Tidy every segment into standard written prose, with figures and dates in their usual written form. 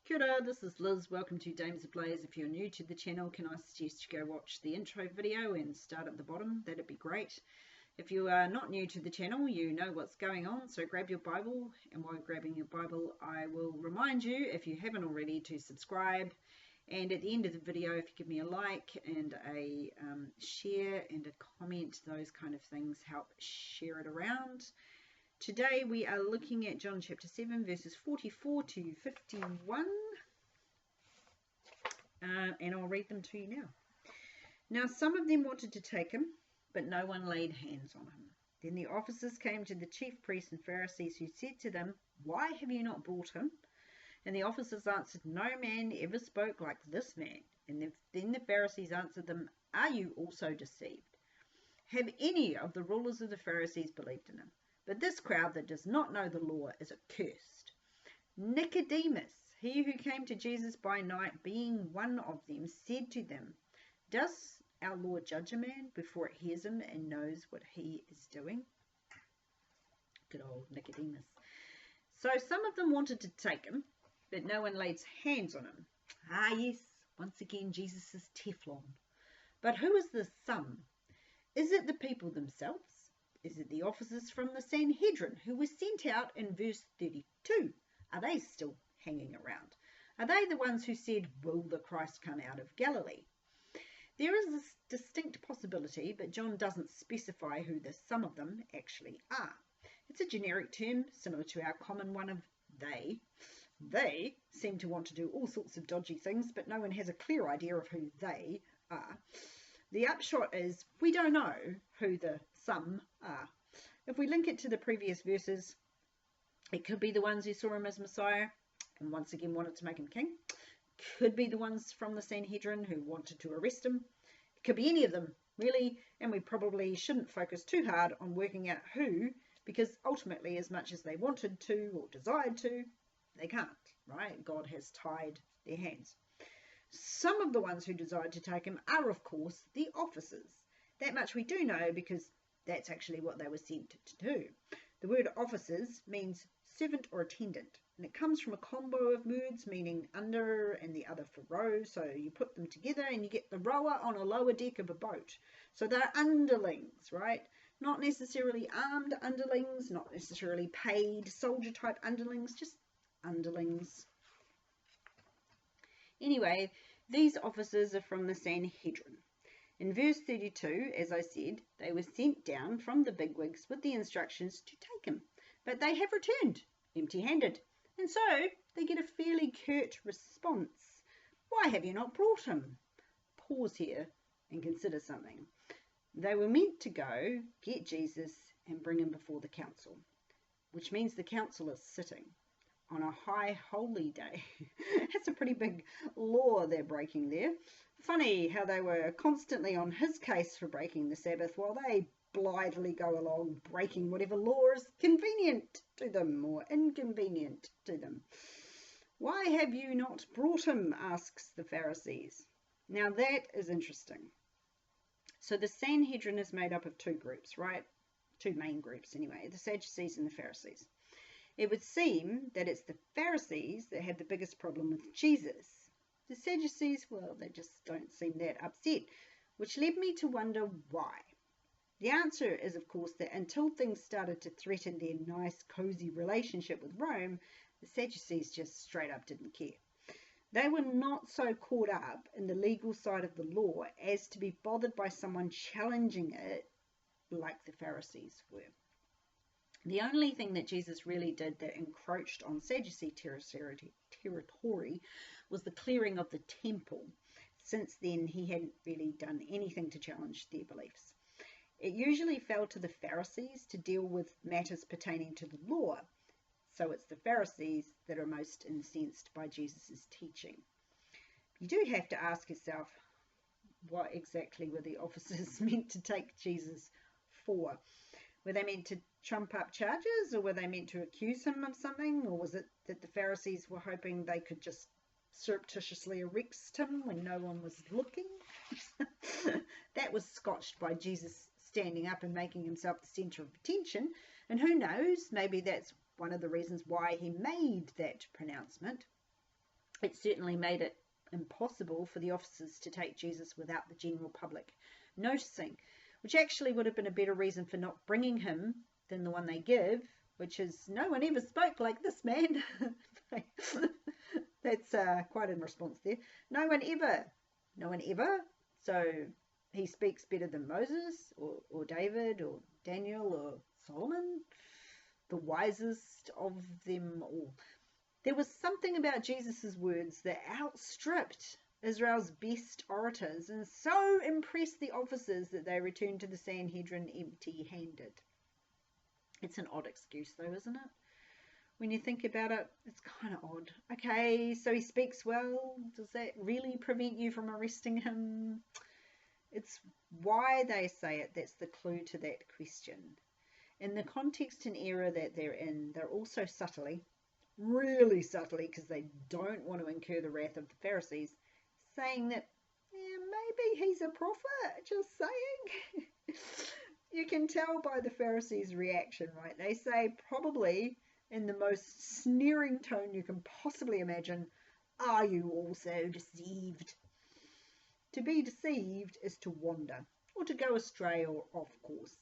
Kia ora, this is Liz. Welcome to Dames of Blaze. If you're new to the channel, can I suggest you go watch the intro video and start at the bottom? That'd be great. If you are not new to the channel, you know what's going on, so grab your Bible, and while grabbing your Bible, I will remind you, if you haven't already, to subscribe. And at the end of the video, if you give me a like and a share and a comment, those kind of things help share it around. Today we are looking at John chapter 7 verses 44 to 51, and I'll read them to you now. Now some of them wanted to take him, but no one laid hands on him. Then the officers came to the chief priests and Pharisees, who said to them, "Why have you not brought him?" And the officers answered, "No man ever spoke like this man." And then the Pharisees answered them, "Are you also deceived? Have any of the rulers of the Pharisees believed in him? But this crowd that does not know the law is accursed." Nicodemus, he who came to Jesus by night, being one of them, said to them, "Does our law judge a man before it hears him and knows what he is doing?" Good old Nicodemus. So some of them wanted to take him, but no one laid hands on him. Ah, yes, once again, Jesus is Teflon. But who is the some? Is it the people themselves? Is it the officers from the Sanhedrin who were sent out in verse 32? Are they still hanging around? Are they the ones who said, "Will the Christ come out of Galilee?" There is this distinct possibility, but John doesn't specify who the some of them actually are. It's a generic term, similar to our common one of they. They seem to want to do all sorts of dodgy things, but no one has a clear idea of who they are. The upshot is we don't know who the some are. If we link it to the previous verses, it could be the ones who saw him as Messiah and once again wanted to make him king. Could be the ones from the Sanhedrin who wanted to arrest him. It could be any of them, really, and we probably shouldn't focus too hard on working out who, because ultimately, as much as they wanted to or desired to, they can't, right? God has tied their hands. Some of the ones who desired to take him are, of course, the officers. That much we do know because that's actually what they were sent to do. The word officers means servant or attendant, and it comes from a combo of words meaning under and the other for row. So you put them together and you get the rower on a lower deck of a boat. So they're underlings, right? Not necessarily armed underlings, not necessarily paid soldier type underlings, just underlings. Anyway, these officers are from the Sanhedrin. In verse 32, as I said, they were sent down from the bigwigs with the instructions to take him, but they have returned empty-handed, and so they get a fairly curt response. "Why have you not brought him?" Pause here and consider something. They were meant to go get Jesus and bring him before the council, which means the council is sitting on a high holy day. That's a pretty big law they're breaking there. Funny how they were constantly on his case for breaking the Sabbath while they blithely go along breaking whatever law is convenient to them or inconvenient to them. "Why have you not brought him?" asks the Pharisees. Now that is interesting. So the Sanhedrin is made up of two groups, right? Two main groups anyway, the Sadducees and the Pharisees. It would seem that it's the Pharisees that had the biggest problem with Jesus. The Sadducees, well, they just don't seem that upset, which led me to wonder why. The answer is, of course, that until things started to threaten their nice, cozy relationship with Rome, the Sadducees just straight up didn't care. They were not so caught up in the legal side of the law as to be bothered by someone challenging it like the Pharisees were. The only thing that Jesus really did that encroached on Sadducee territory was the clearing of the temple. Since then, he hadn't really done anything to challenge their beliefs. It usually fell to the Pharisees to deal with matters pertaining to the law, so it's the Pharisees that are most incensed by Jesus' teaching. You do have to ask yourself, what exactly were the officers meant to take Jesus for? Were they meant to trump up charges, or were they meant to accuse him of something? Or was it that the Pharisees were hoping they could just surreptitiously arrest him when no one was looking? That was scotched by Jesus standing up and making himself the centre of attention. And who knows, maybe that's one of the reasons why he made that pronouncement. It certainly made it impossible for the officers to take Jesus without the general public noticing, which actually would have been a better reason for not bringing him than the one they give, which is, no one ever spoke like this man. That's quite in response there. No one ever. So he speaks better than Moses or David or Daniel or Solomon, the wisest of them all. There was something about Jesus' words that outstripped Israel's best orators and so impressed the officers that they returned to the Sanhedrin empty-handed. It's an odd excuse though, isn't it? When you think about it, it's kind of odd. Okay, so he speaks well. Does that really prevent you from arresting him? It's why they say it that's the clue to that question. In the context and era that they're in, they're also subtly, really subtly, because they don't want to incur the wrath of the Pharisees, saying that, yeah, maybe he's a prophet, just saying. You can tell by the Pharisees' reaction, right? They say, probably in the most sneering tone you can possibly imagine, are you also deceived? To be deceived is to wander, or to go astray or off course.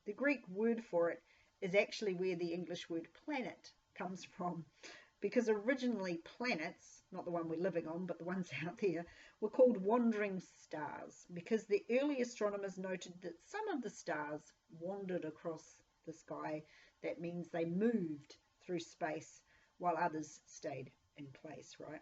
The Greek word for it is actually where the English word planet comes from, because originally planets, not the one we're living on, but the ones out there, were called wandering stars, because the early astronomers noted that some of the stars wandered across the sky. That means they moved through space while others stayed in place, right?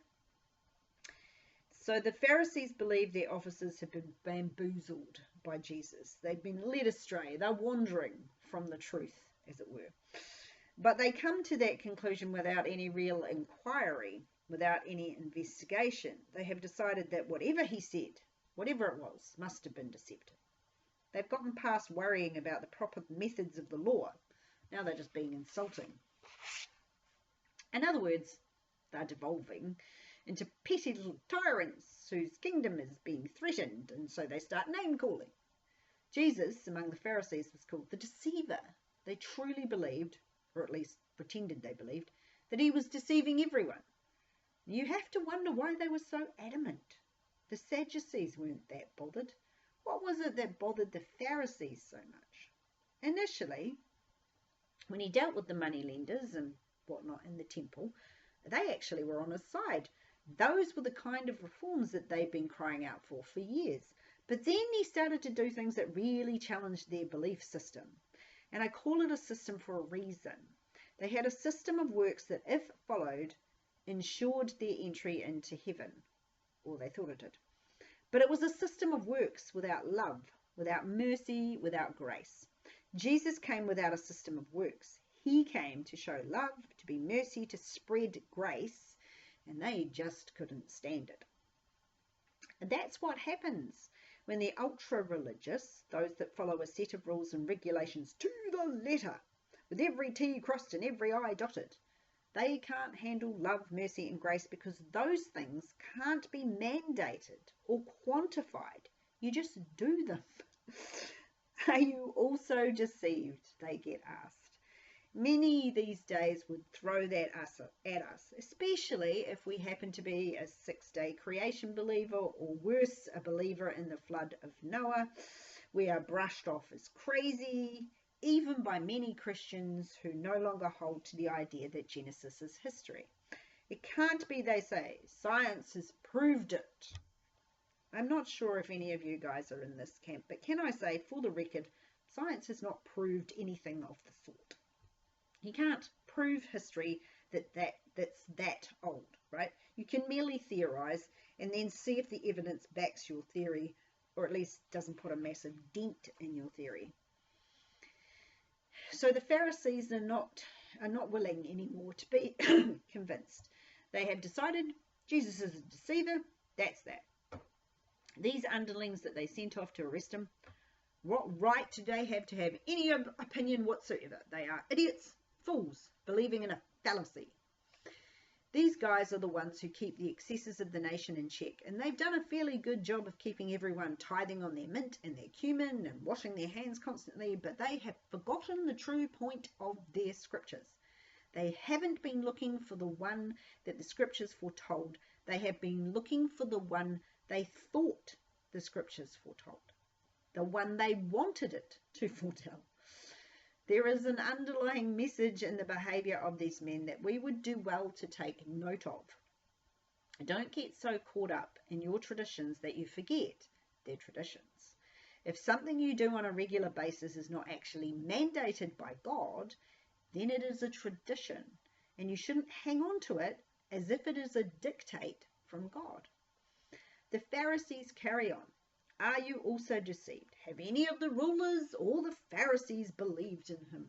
So the Pharisees believed their officers had been bamboozled by Jesus. They'd been led astray. They're wandering from the truth, as it were. But they come to that conclusion without any real inquiry, without any investigation. They have decided that whatever he said, whatever it was, must have been deceptive. They've gotten past worrying about the proper methods of the law. Now they're just being insulting. In other words, they're devolving into petty little tyrants whose kingdom is being threatened, and so they start name-calling. Jesus, among the Pharisees, was called the deceiver. They truly believed, or at least pretended they believed, that he was deceiving everyone. You have to wonder why they were so adamant. The Sadducees weren't that bothered. What was it that bothered the Pharisees so much? Initially, when he dealt with the moneylenders and whatnot in the temple, they actually were on his side. Those were the kind of reforms that they'd been crying out for years. But then he started to do things that really challenged their belief system. And I call it a system for a reason. They had a system of works that, if followed, ensured their entry into heaven. Or they thought it did. But it was a system of works without love, without mercy, without grace. Jesus came without a system of works. He came to show love, to be mercy, to spread grace, and they just couldn't stand it. And that's what happens when the ultra-religious, those that follow a set of rules and regulations to the letter, with every T crossed and every I dotted, they can't handle love, mercy, and grace because those things can't be mandated or quantified. You just do them. Are you also deceived? They get asked. Many these days would throw that at us, especially if we happen to be a six-day creation believer, or worse, a believer in the flood of Noah. We are brushed off as crazy, even by many Christians who no longer hold to the idea that Genesis is history. It can't be, they say. Science has proved it. I'm not sure if any of you guys are in this camp, but can I say, for the record, science has not proved anything of the sort. You can't prove history that's that old, right? You can merely theorize and then see if the evidence backs your theory, or at least doesn't put a massive dent in your theory. So the Pharisees are not willing anymore to be convinced. They have decided Jesus is a deceiver. That's that. These underlings that they sent off to arrest him, what right do they have to have any opinion whatsoever? They are idiots, fools, believing in a fallacy. These guys are the ones who keep the excesses of the nation in check, and they've done a fairly good job of keeping everyone tithing on their mint and their cumin and washing their hands constantly, but they have forgotten the true point of their scriptures. They haven't been looking for the one that the scriptures foretold. They have been looking for the one they thought the scriptures foretold, the one they wanted it to foretell. There is an underlying message in the behaviour of these men that we would do well to take note of. Don't get so caught up in your traditions that you forget their traditions. If something you do on a regular basis is not actually mandated by God, then it is a tradition, and you shouldn't hang on to it as if it is a dictate from God. The Pharisees carry on. Are you also deceived? Have any of the rulers or the Pharisees believed in him?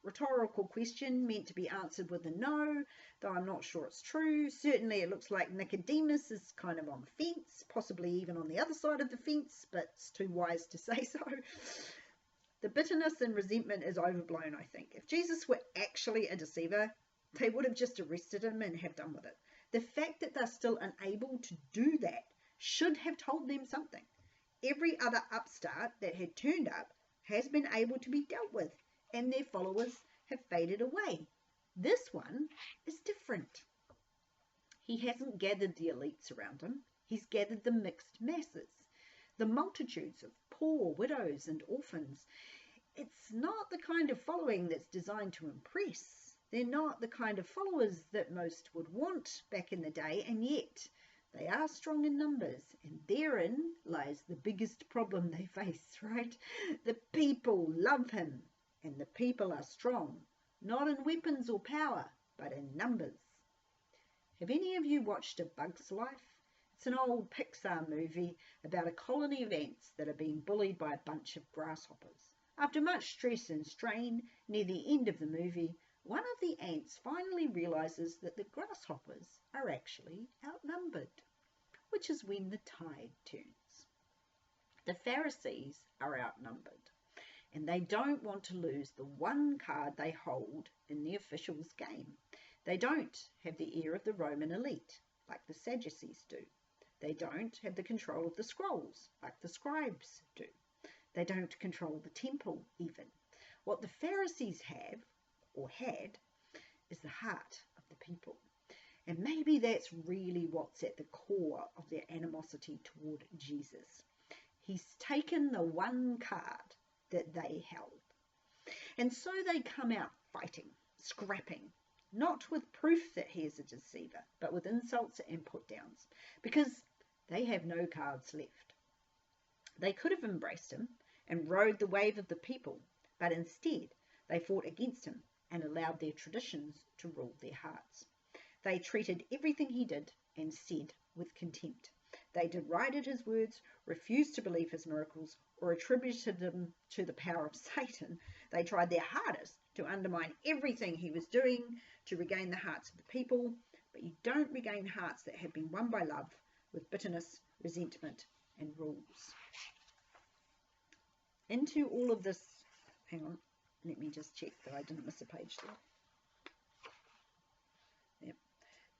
Rhetorical question meant to be answered with a no, though I'm not sure it's true. Certainly it looks like Nicodemus is kind of on the fence, possibly even on the other side of the fence, but it's too wise to say so. The bitterness and resentment is overblown, I think. If Jesus were actually a deceiver, they would have just arrested him and have done with it. The fact that they're still unable to do that should have told them something. Every other upstart that had turned up has been able to be dealt with, and their followers have faded away. This one is different. He hasn't gathered the elites around him. He's gathered the mixed masses, the multitudes of poor widows and orphans. It's not the kind of following that's designed to impress. They're not the kind of followers that most would want back in the day, and yet they are strong in numbers, and therein lies the biggest problem they face, right? The people love him, and the people are strong, not in weapons or power, but in numbers. Have any of you watched A Bug's Life? It's an old Pixar movie about a colony of ants that are being bullied by a bunch of grasshoppers. After much stress and strain, near the end of the movie, one of the ants finally realizes that the grasshoppers are actually outnumbered, which is when the tide turns. The Pharisees are outnumbered, and they don't want to lose the one card they hold in the officials' game. They don't have the ear of the Roman elite, like the Sadducees do. They don't have the control of the scrolls, like the scribes do. They don't control the temple, even. What the Pharisees have, or had, is the heart of the people. And maybe that's really what's at the core of their animosity toward Jesus. He's taken the one card that they held. And so they come out fighting, scrapping, not with proof that he is a deceiver, but with insults and put-downs, because they have no cards left. They could have embraced him and rode the wave of the people, but instead they fought against him and allowed their traditions to rule their hearts. They treated everything he did and said with contempt. They derided his words, refused to believe his miracles, or attributed them to the power of Satan. They tried their hardest to undermine everything he was doing to regain the hearts of the people, but you don't regain hearts that have been won by love with bitterness, resentment, and rules. Into all of this, hang on, let me just check that I didn't miss a page there. Yep.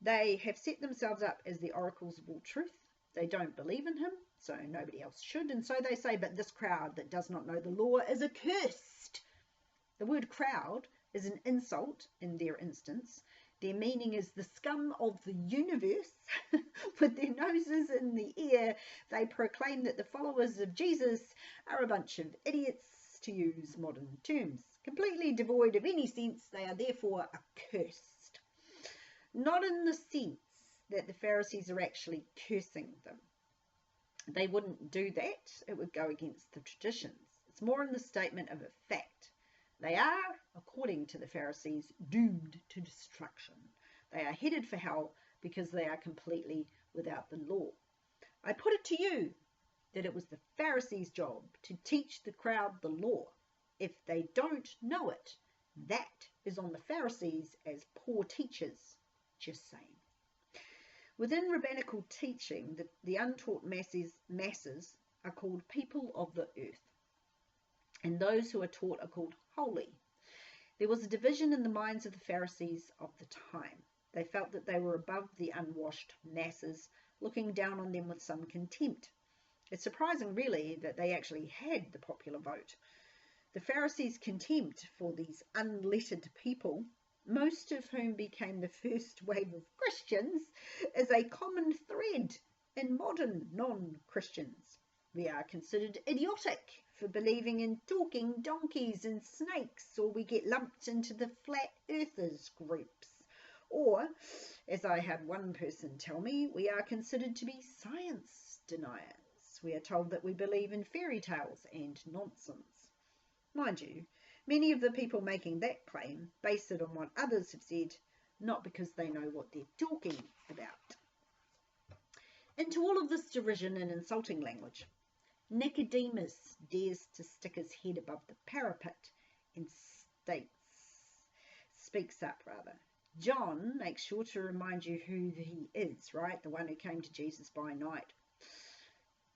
They have set themselves up as the oracles of all truth. They don't believe in him, so nobody else should. And so they say, but this crowd that does not know the law is accursed. The word crowd is an insult in their instance. Their meaning is the scum of the universe. With their noses in the air, they proclaim that the followers of Jesus are a bunch of idiots, to use modern terms. Completely devoid of any sense, they are therefore accursed. Not in the sense that the Pharisees are actually cursing them. They wouldn't do that. It would go against the traditions. It's more in the statement of a fact. They are, according to the Pharisees, doomed to destruction. They are headed for hell because they are completely without the law. I put it to you that it was the Pharisees' job to teach the crowd the law. If they don't know it, that is on the Pharisees as poor teachers. Just saying. Within rabbinical teaching, the untaught masses are called people of the earth, and those who are taught are called holy. There was a division in the minds of the Pharisees of the time. They felt that they were above the unwashed masses, looking down on them with some contempt. It's surprising, really, that they actually had the popular vote. The Pharisees' contempt for these unlettered people most of whom became the first wave of Christians, is a common thread in modern non-Christians. We are considered idiotic for believing in talking donkeys and snakes, or we get lumped into the flat earthers groups. Or, as I had one person tell me, we are considered to be science deniers. We are told that we believe in fairy tales and nonsense. Mind you, many of the people making that claim base it on what others have said, not because they know what they're talking about. Into all of this derision and insulting language, Nicodemus dares to stick his head above the parapet and speaks up. John makes sure to remind you who he is, right? The one who came to Jesus by night.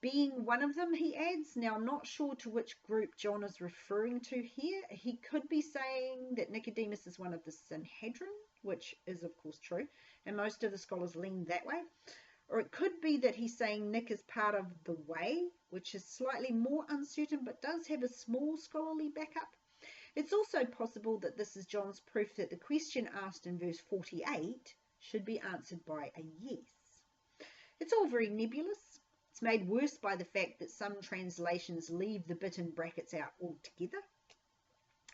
Being one of them, he adds, now not sure to which group John is referring to here. He could be saying that Nicodemus is one of the Sanhedrin, which is of course true, and most of the scholars lean that way. Or it could be that he's saying Nick is part of the way, which is slightly more uncertain but does have a small scholarly backup. It's also possible that this is John's proof that the question asked in verse 48 should be answered by a yes. It's all very nebulous. It's made worse by the fact that some translations leave the bit in brackets out altogether.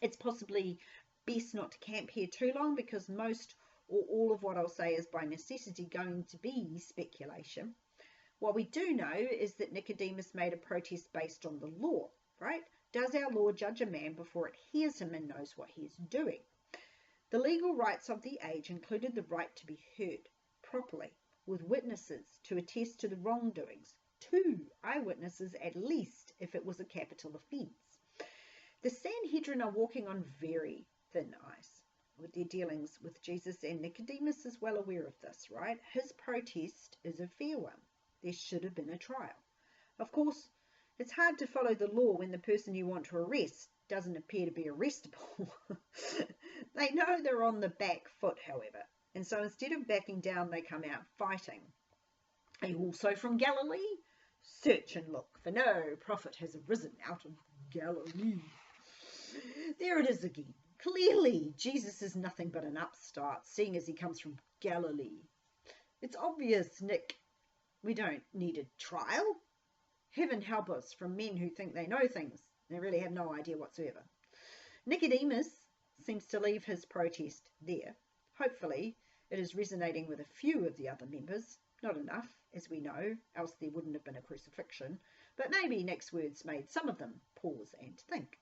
It's possibly best not to camp here too long, because most or all of what I'll say is by necessity going to be speculation. What we do know is that Nicodemus made a protest based on the law, right? Does our law judge a man before it hears him and knows what he is doing? The legal rights of the age included the right to be heard properly, with witnesses to attest to the wrongdoings, 2 eyewitnesses at least if it was a capital offence. The Sanhedrin are walking on very thin ice with their dealings with Jesus, and Nicodemus is well aware of this, right? His protest is a fair one. There should have been a trial. Of course, it's hard to follow the law when the person you want to arrest doesn't appear to be arrestable. They know they're on the back foot, however, and so instead of backing down, they come out fighting. Are you also from Galilee? Search and look, for no prophet has arisen out of Galilee. There it is again. Clearly, Jesus is nothing but an upstart, seeing as he comes from Galilee. It's obvious, Nick. We don't need a trial. Heaven help us from men who think they know things. They really have no idea whatsoever. Nicodemus seems to leave his protest there. Hopefully, it is resonating with a few of the other members. Not enough, as we know, else there wouldn't have been a crucifixion. But maybe Nick's words made some of them pause and think.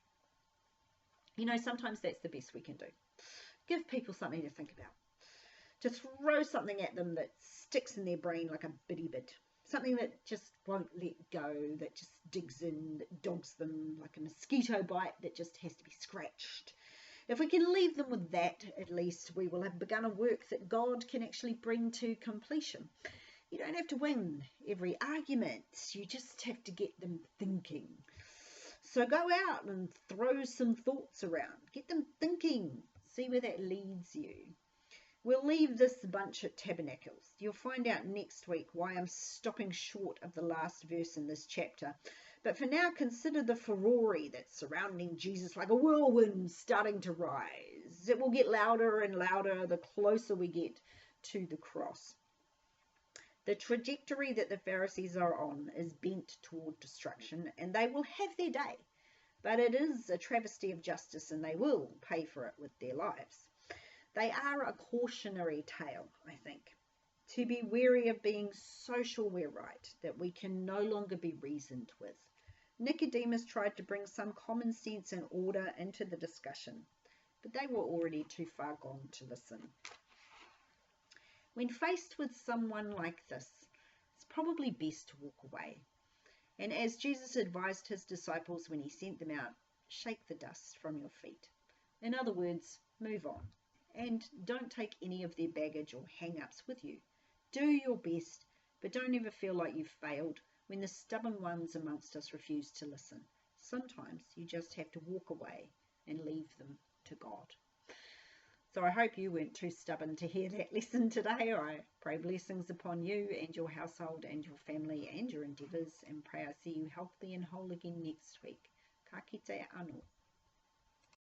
You know, sometimes that's the best we can do. Give people something to think about. To throw something at them that sticks in their brain like a bitty bit. Something that just won't let go, that just digs in, that dogs them like a mosquito bite that just has to be scratched. If we can leave them with that, at least we will have begun a work that God can actually bring to completion. You don't have to win every argument. You just have to get them thinking. So go out and throw some thoughts around. Get them thinking. See where that leads you. We'll leave this bunch at Tabernacles. You'll find out next week why I'm stopping short of the last verse in this chapter. But for now, consider the furore that's surrounding Jesus like a whirlwind starting to rise. It will get louder and louder the closer we get to the cross. The trajectory that the Pharisees are on is bent toward destruction, and they will have their day. But it is a travesty of justice, and they will pay for it with their lives. They are a cautionary tale, I think. To be wary of being so sure we're right, that we can no longer be reasoned with. Nicodemus tried to bring some common sense and order into the discussion, but they were already too far gone to listen. When faced with someone like this, it's probably best to walk away. And as Jesus advised his disciples when he sent them out, shake the dust from your feet. In other words, move on. And don't take any of their baggage or hang-ups with you. Do your best, but don't ever feel like you've failed when the stubborn ones amongst us refuse to listen. Sometimes you just have to walk away and leave them to God. So I hope you weren't too stubborn to hear that lesson today. I pray blessings upon you and your household and your family and your endeavours, and pray I see you healthy and whole again next week. Ka kite anō.